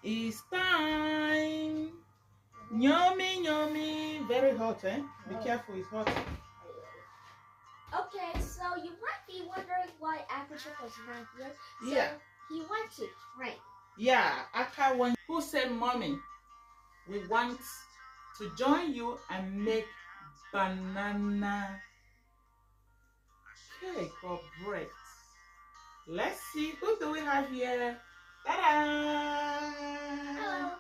It's time. Yummy, yummy. Very hot, eh? Be careful, it's hot. Okay, so you might be wondering why Applejack was not here. So Yeah. he went to train. Yeah, Aka one who said, Mommy, we want to join you and make banana cake or bread. Let's see, who do we have here? Ta-da! Hello.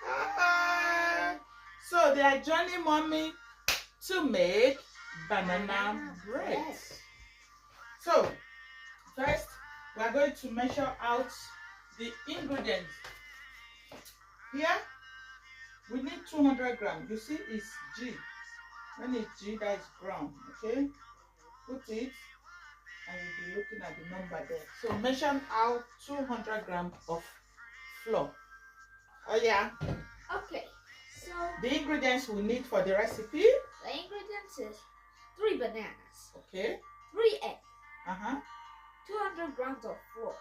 Hi. So they are joining Mommy to make banana bread. So first we are going to measure out the ingredients. Here we need 200 grams. You see it's G. When it's G, that is gram. Okay, put it and you'll be looking at the number there. So measure out 200 grams of flour. Oh yeah. Okay, so the ingredients we need for the recipe. The ingredients is 3 bananas. Okay. 3 eggs. 200 grams of flour.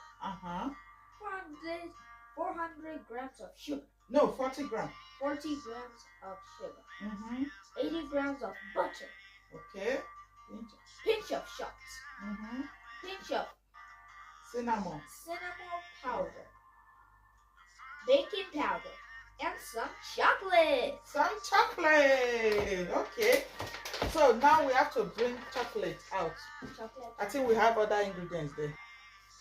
400 grams of sugar. No, 40 grams. 40 grams of sugar. 80 grams of butter. Okay. Pinch of salt. Pinch of cinnamon powder. Baking powder. And some chocolate. Okay. So now we have to bring chocolate out. I think we have other ingredients there.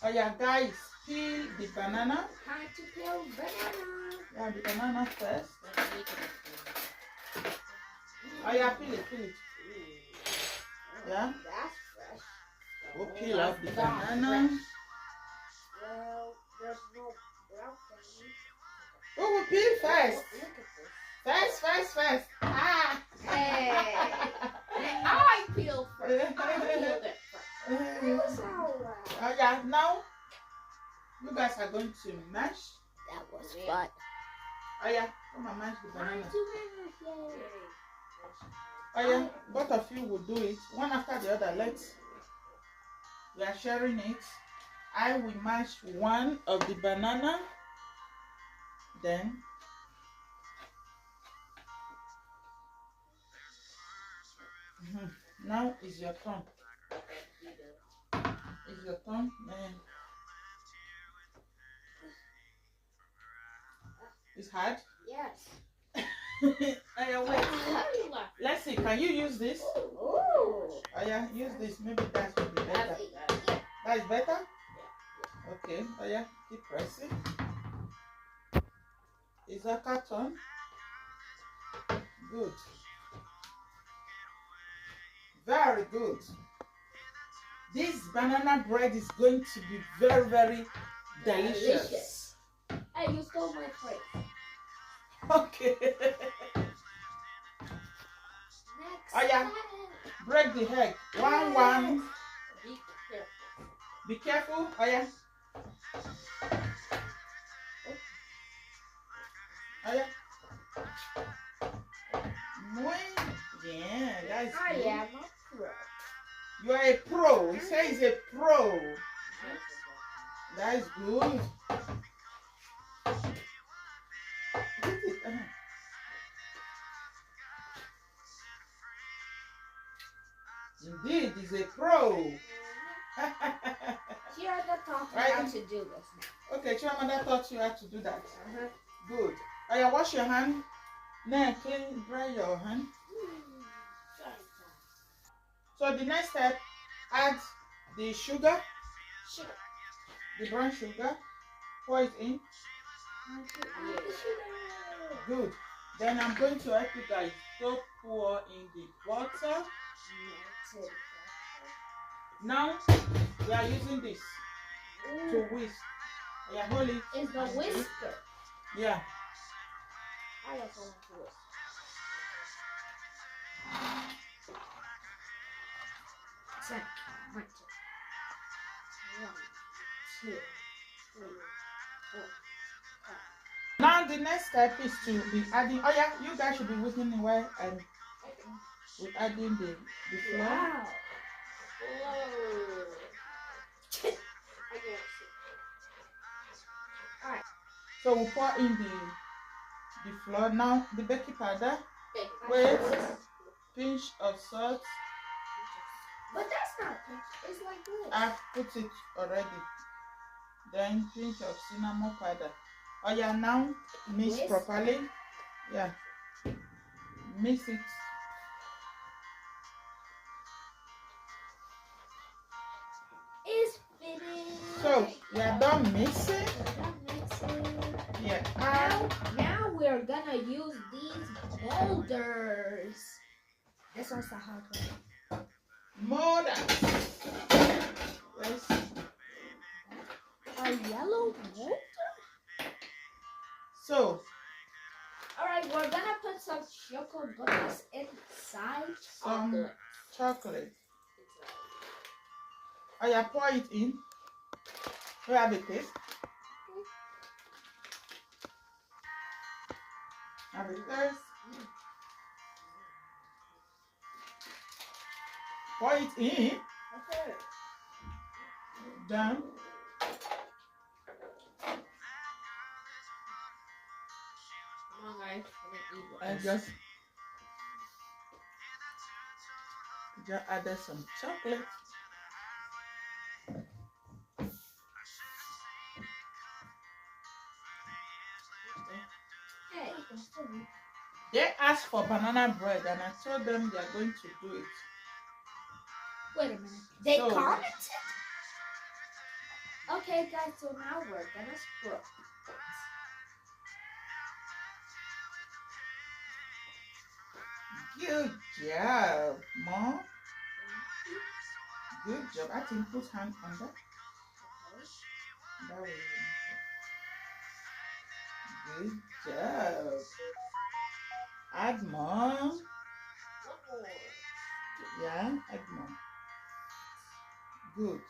Oh yeah, guys, peel the banana. Time to peel banana. Yeah, the banana first. Oh yeah, peel it. Yeah. That's fresh. We'll peel off the banana. Well, there's no brown thing. Who will peel first? Look at this. First. Ah! Hey! I peeled first. I peeled it first. It was alright. Oh yeah, now you guys are going to mash. That was fun. Oh yeah, come and mash the banana. Yay. Oh yeah, both of you will do it one after the other. We are sharing it. I will mash one of the banana. Then now is your turn. It's your turn. It's hard. Yes. Wait. Let's see. Can you use this? Ooh. Oh yeah, use this. Maybe that will be better. That is better? Yeah. Okay. Oh yeah, keep pressing. Is that carton? Good. Very good. This banana bread is going to be very, very delicious. Hey, you stole my phrase. Okay. Next. Oh yeah. Break the egg. One. Be careful. Be careful. Oh yeah. Oh yeah. Yeah, that's I good. am a pro. You are a pro. He says he's a pro. That is good. Indeed, he's a pro. Chirada taught me how to do this now. Okay, Chiamanda taught you how to do that. Good. Oh yeah, wash your hand. Now clean, dry your hand. So the next step, add the sugar. The brown sugar. Pour it in. Good. Then I'm going to help you guys. So pour in the water. Now we are using this to whisk. Yeah, hold it. Is the whisker? Yeah. I also want to whisk. Check. 1, 2, 3, 4, 5. Now the next step is to be adding. Oh yeah, you guys should be whisking the while and we're adding the flour. Wow. Whoa. I can't see. Alright. So we pour in the flour. Now the baking powder. Okay, Wait. Pinch of salt. But that's not pinch. It's like this. I've put it already. Then pinch of cinnamon powder. Oh yeah, now mix properly. Yeah. Mix it. It's finished. So we are done mixing. Yeah. Now we're gonna use these boulders. This one's the hard one. Molders. Yes. A yellow boulder? So. Alright, we're gonna put some chocolate goodness inside. Some chocolate. Oh yeah, pour it in. We have a taste. Have a taste. Pour it in. Okay. Then Come on, guys. I just added some chocolate. Hey. They asked for banana bread and I told them they are going to do it. Wait a minute. They So- commented? Okay, guys, so now we're gonna spread. Good job, Mom. Good job. I think put hand on that. That way. Good job. Add more. Yeah, add more. Good.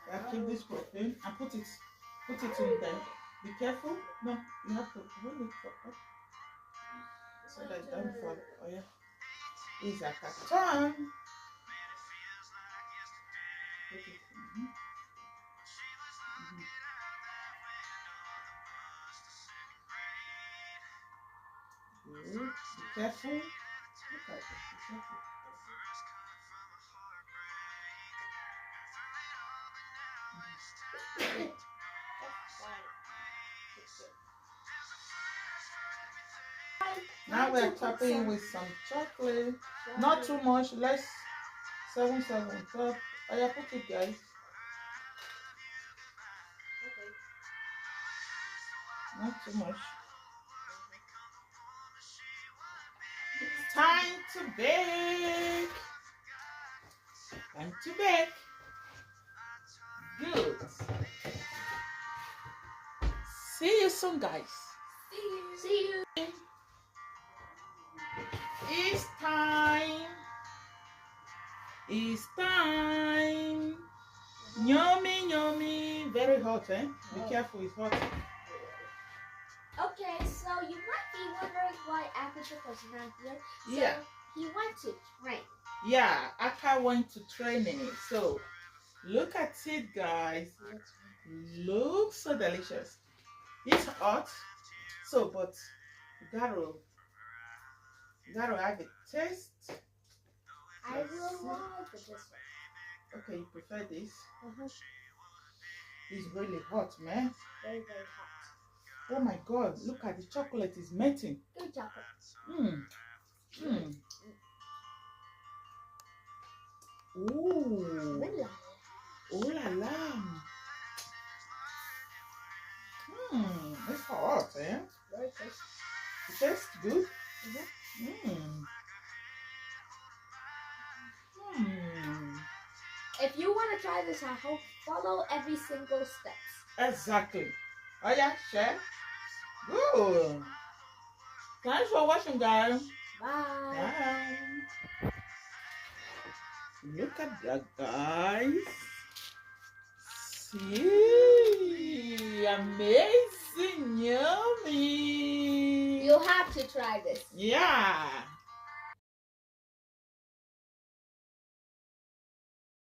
Yeah, keep this protein and put it in there. Be careful. No, you have to hold it for up so that it don't fall. Oh yeah. It's a carton. Put it. Good. Be careful. Look at it. Be careful. Now we're topping with some chocolate. Not too much. Let's 7 top. Oh yeah, put it, guys. Not too much. It's time to bake. Time to bake. Good. See you soon, guys. See you. It's time. It's time. Yummy, yummy. Very hot, eh? Be careful, it's hot. Okay, so you might be wondering why Applejack was not here. So Yeah. he went to train. Yeah, Aka went to training. So, look at it, guys. Looks so delicious. It's hot. So, but you gotta have a taste. I will like this one. Okay, you prefer this? Uh-huh. It's really hot, man. Very, very hot. Oh my God, look at the chocolate is melting. Good job. Mmm. Mmm. Ooh. Really? Ooh la la. It's hot, eh? Very tasty. It tastes good. If you want to try this at home, follow every single steps. Exactly. Oh yeah, share. Good. Thanks for watching, guys. Bye. Bye. Look at that, guys. See, amazing, yummy. You have to try this. Yeah.